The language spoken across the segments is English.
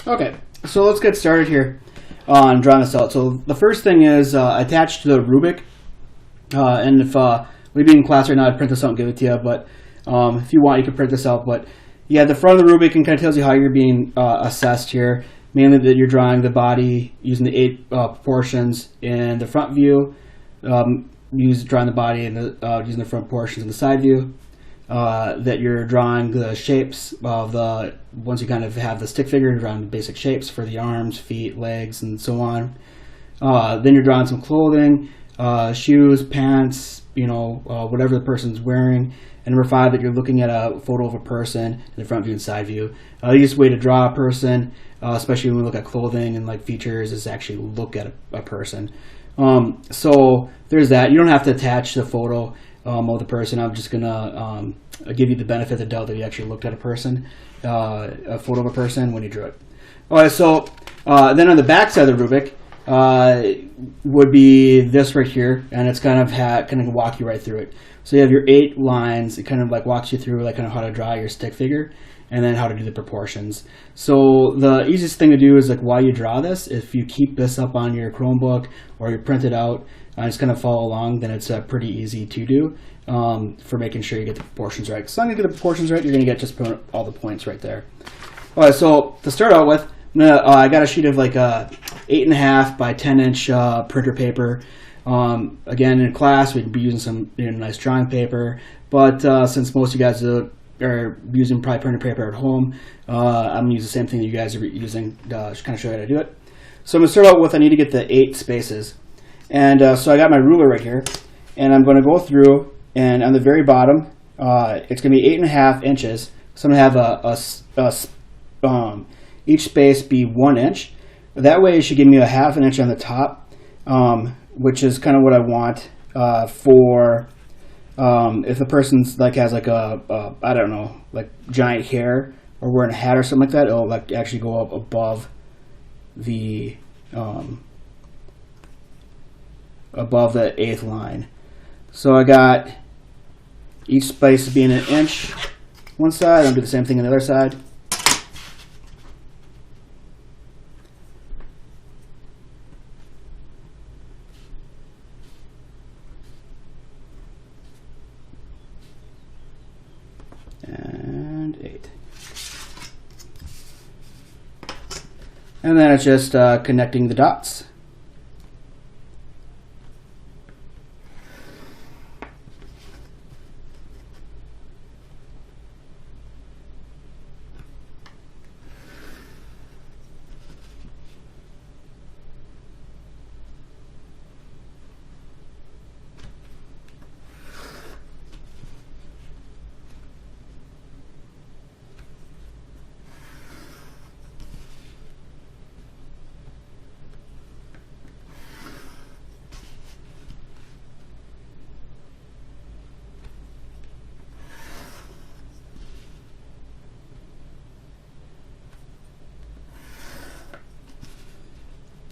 Okay, so let's get started here on drawing this out. So the first thing is attached to the Rubik, and if we'd be in class right now, I'd print this out and give it to you, but if you want, you can print this out. But yeah, the front of the Rubik kind of tells you how you're being assessed here, mainly that you're drawing the body using the 8 proportions in the front view, drawing the body and using the front portions in the side view. That you're drawing the shapes of the, once you kind of have the stick figure, you're drawing the basic shapes for the arms, feet, legs, and so on. Then you're drawing some clothing, shoes, pants, whatever the person's wearing. And number 5, that you're looking at a photo of a person in the front view and side view. The easiest way to draw a person, especially when we look at clothing and like features, is actually look at a person. So there's that. You don't have to attach the photo of the person. I'm just gonna give you the benefit of the doubt that you actually looked at a person, a photo of a person when you drew it. All right, so then on the back side of the Rubik would be this right here, and it's kind of walk you right through it. So you have your 8 lines. It kind of like walks you through like kind of how to draw your stick figure, and then how to do the proportions. So the easiest thing to do is like while you draw this, if you keep this up on your Chromebook or you print it out, just kind of follow along, then it's pretty easy to do for making sure you get the proportions right. So I'm going to get the proportions right, you're going to get just all the points right there. All right, so to start out with, I got a sheet of like 8.5 by 10 inch printer paper. Again, in class, we'd be using some nice drawing paper, but since most of you guys are using probably printer paper at home, I'm going to use the same thing that you guys are using to kind of show you how to do it. So I'm going to start out with, I need to get the 8 spaces. And so I got my ruler right here, and I'm going to go through, and on the very bottom, it's going to be 8.5 inches. So I'm going to have each space be 1 inch. That way it should give me a 1/2 inch on the top, which is kind of what I want for if the person's like has like I don't know, like giant hair or wearing a hat or something like that, it'll like actually go up above the 8th line. So I got each space being 1 inch one side. I'll do the same thing on the other side. And 8. And then it's just connecting the dots.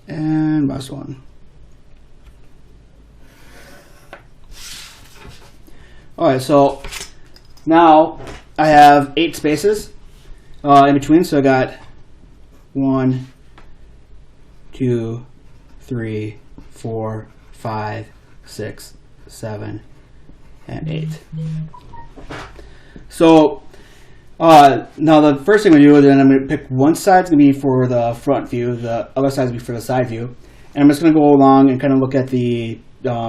And last one. Alright, so now I have 8 spaces in between. So I got 1, 2, 3, 4, 5, 6, 7, and 8. So now the first thing we do, then I'm going to pick one side's going to be for the front view, the other side's going to be for the side view, and I'm just going to go along and kind of look at the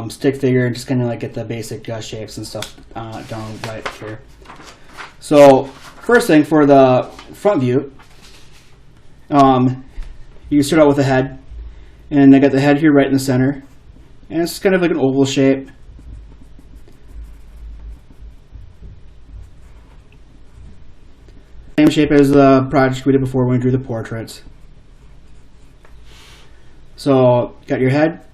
stick figure and just kind of like get the basic shapes and stuff down right here. So first thing for the front view, you start out with the head, and I got the head here right in the center, and it's kind of like an oval shape. Same shape as the project we did before when we drew the portraits. So, got your head.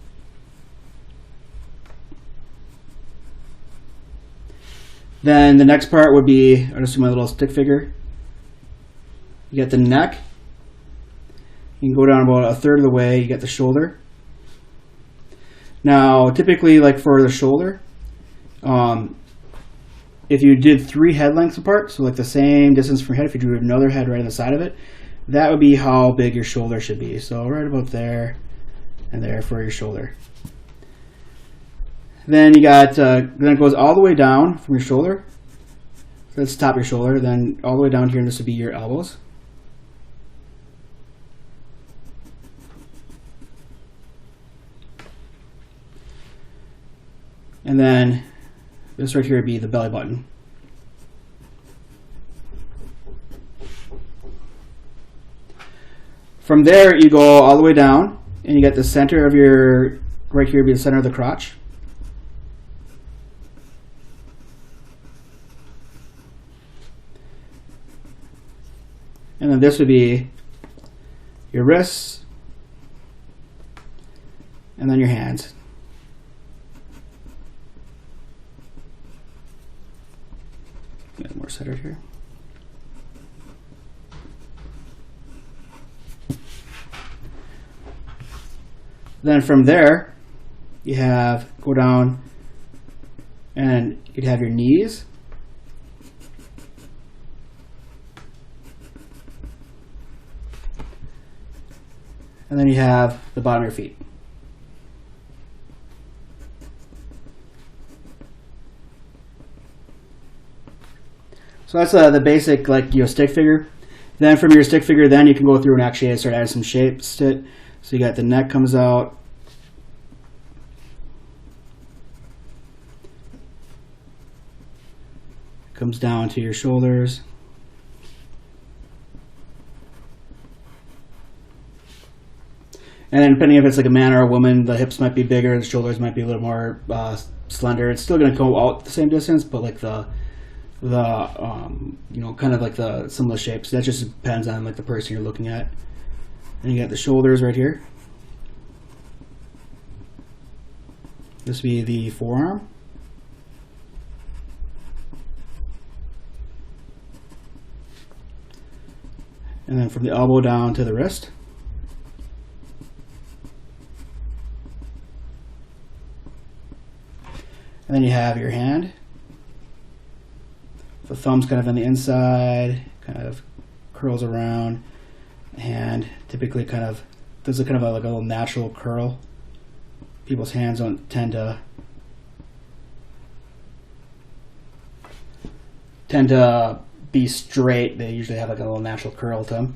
Then the next part would be, I'll just do my little stick figure. You get the neck. You can go down about 1/3 of the way, you get the shoulder. Now, typically, like for the shoulder, if you did 3 head lengths apart, so like the same distance from your head, if you drew another head right on the side of it, that would be how big your shoulder should be. So right about there and there for your shoulder. Then you got, then it goes all the way down from your shoulder. So that's the top of your shoulder. Then all the way down here, and this would be your elbows. And then this right here would be the belly button. From there, you go all the way down, and you get the center of your, right here would be the center of the crotch. And then this would be your wrists, and then your hands. Get more centered here. Then from there, you have, go down, and you'd have your knees. And then you have the bottom of your feet. So that's the basic, like, stick figure. Then from your stick figure, then you can go through and actually start adding some shapes to it. So you got the neck comes out. Comes down to your shoulders. And then depending if it's like a man or a woman, the hips might be bigger, the shoulders might be a little more slender. It's still going to go out the same distance, but like the kind of like the similar shapes. That just depends on like the person you're looking at. And you got the shoulders right here. This would be the forearm. And then from the elbow down to the wrist. And then you have your hand. The thumb's kind of on the inside, kind of curls around. The hand typically kind of does a kind of like a little natural curl. People's hands don't tend to be straight. They usually have like a little natural curl to them.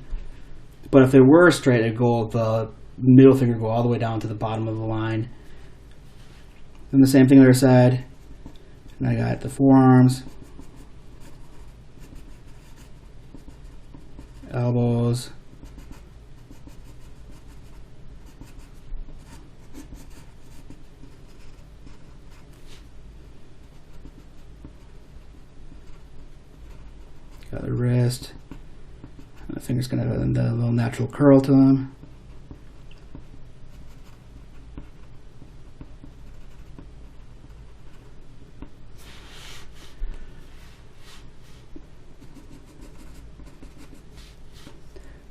But if they were straight, it'd go, the middle finger go all the way down to the bottom of the line. Then the same thing on the other side. And I got the forearms, elbows, got the wrist, and the fingers kind of have a little natural curl to them.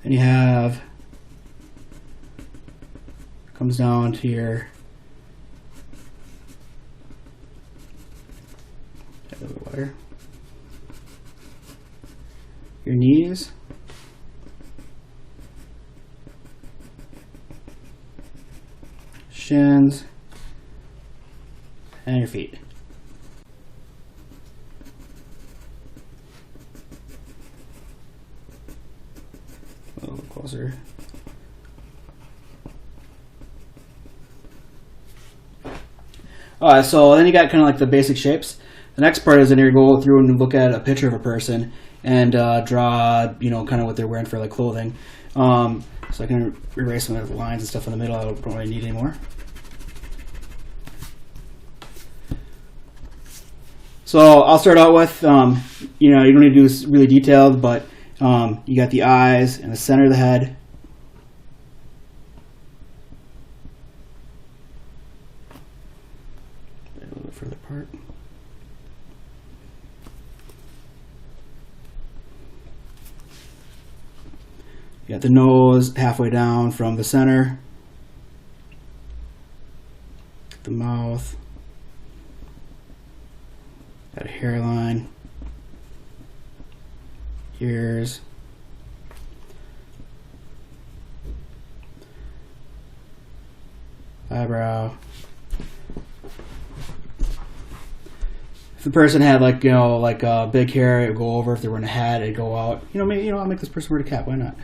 And you have, comes down to your, a little bit wider, your knees, shins, and your feet. A little closer. Alright, so then you got kind of like the basic shapes. The next part is then you go through and look at a picture of a person and draw, kind of what they're wearing for like clothing. So I can erase some of the lines and stuff in the middle I don't really need anymore. So I'll start out with, you don't need to do this really detailed, but you got the eyes in the center of the head. A little bit further apart. You got the nose halfway down from the center. The mouth. Got a hairline. Ears. eyebrow. If the person had like, you know, like big hair, it would go over. If they were in a hat, it'd go out. You know, maybe, you know, I'll make this person wear a cap. Why not?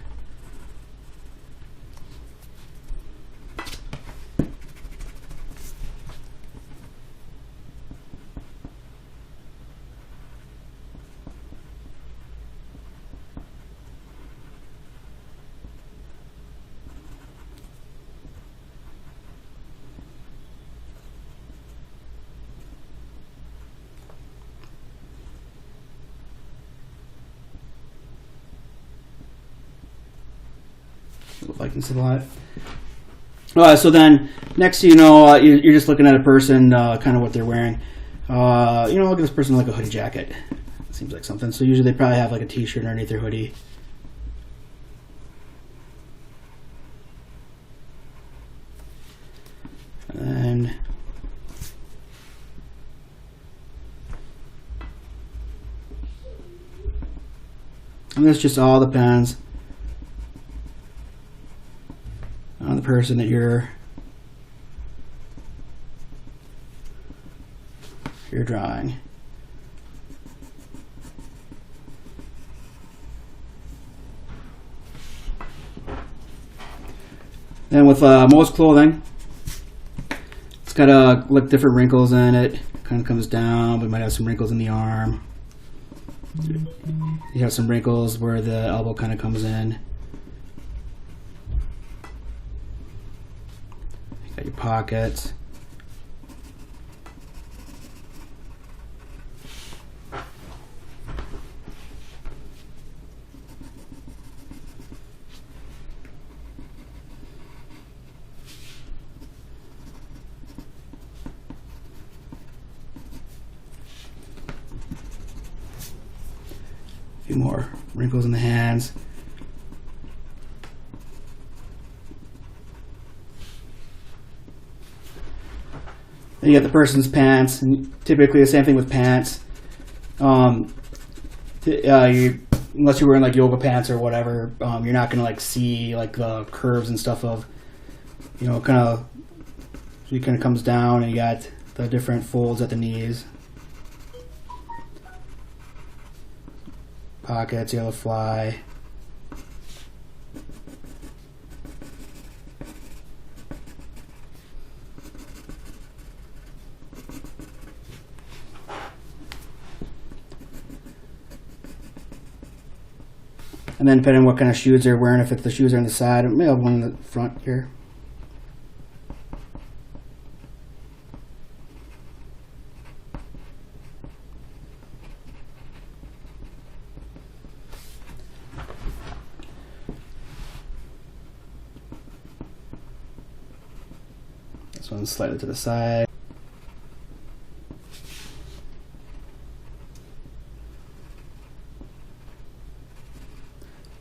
Likeness a lot. So then, next, you know, you're just looking at a person, kind of what they're wearing. You know, look at this person like a hoodie jacket. Seems like something. So usually they probably have like a t-shirt underneath their hoodie. And this just all depends on the person that you're drawing. Then with most clothing, it's got like different wrinkles in it. Kind of comes down, but might have some wrinkles in the arm. You have some wrinkles where the elbow kind of comes in. You got your pockets. A few more wrinkles in the hands. Then you got the person's pants, and typically the same thing with pants. Unless you're wearing like yoga pants or whatever, you're not gonna like see like the curves and stuff of, you know, kind of. So it kind of comes down, and you got the different folds at the knees. Pockets, yellow fly. And then depending on what kind of shoes they're wearing, if the shoes are on the side, maybe I'll have one in the front here. This one's slightly to the side.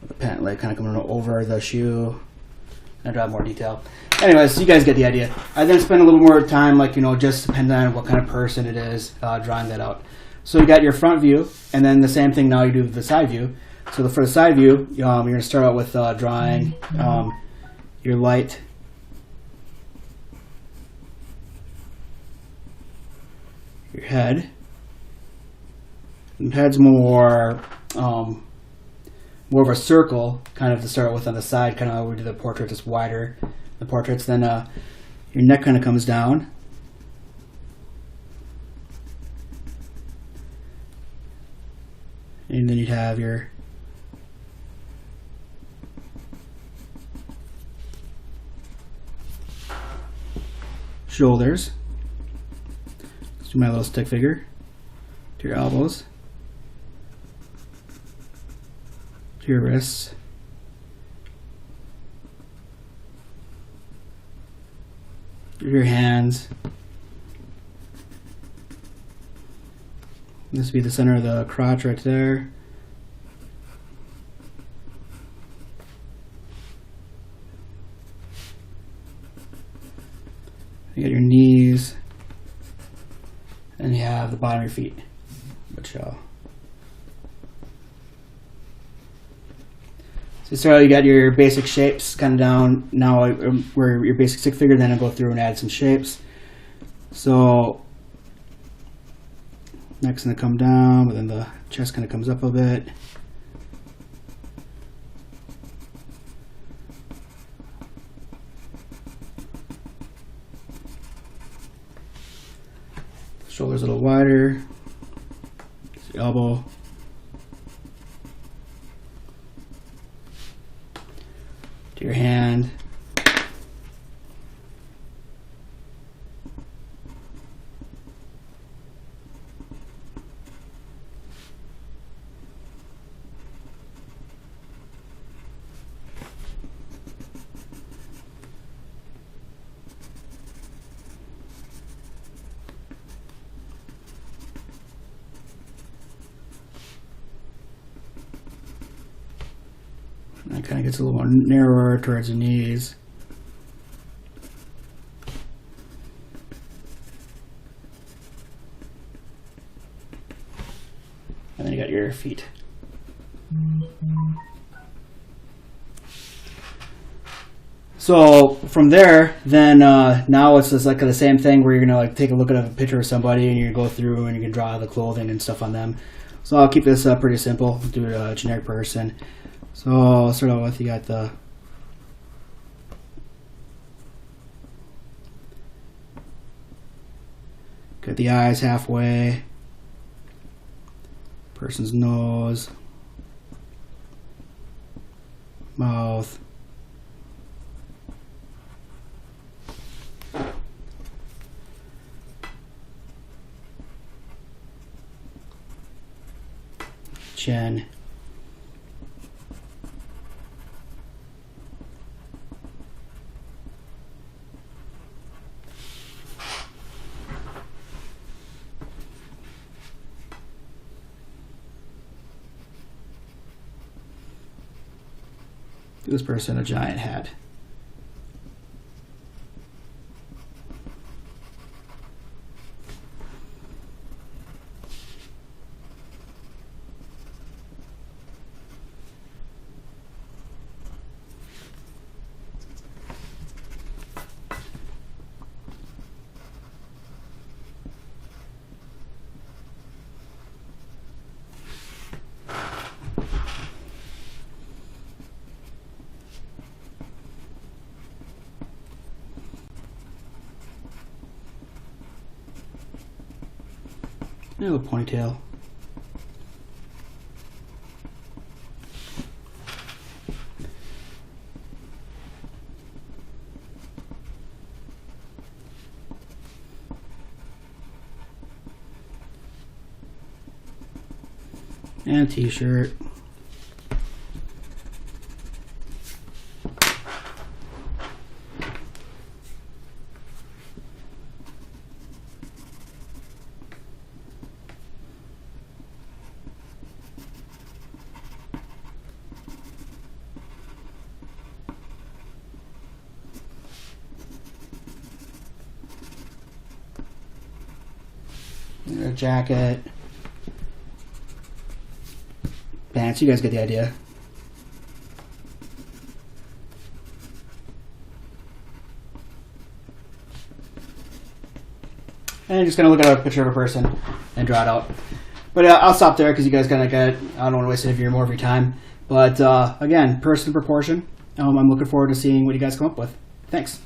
The pant leg kind of coming over the shoe. I draw more detail. Anyways, you guys get the idea. I then spend a little more time, like, you know, just depending on what kind of person it is, drawing that out. So you got your front view, and then the same thing now you do with the side view. So for the side view, you're going to start out with drawing your light. Your head. And head's more of a circle, kind of to start with on the side, kind of how we do the portrait, just wider. The portraits, then your neck kind of comes down. And then you'd have your shoulders. Let's do my little stick figure. To your elbows. To your wrists. Your hands. This would be the center of the crotch right there. You got your knees, and you have the bottom of your feet, which So you got your basic shapes kind of down now, where your basic stick figure. Then I'll go through and add some shapes. So neck's gonna come down, but then the chest kind of comes up a bit. Shoulders a little wider. The elbow. To your hand. That kind of gets a little more narrower towards the knees. And then you got your feet. So from there, then now it's just like the same thing where you're gonna like take a look at a picture of somebody and you go through and you can draw the clothing and stuff on them. So I'll keep this pretty simple. Do a generic person. So I'll start out with, you got the eyes halfway, person's nose, mouth, chin, give this person a giant head. A little ponytail. And a t-shirt. A jacket, pants, you guys get the idea. And just gonna look at a picture of a person and draw it out. But I'll stop there because you guys kind of get it. I don't want to waste any of more of your time. But again, person proportion. I'm looking forward to seeing what you guys come up with. Thanks.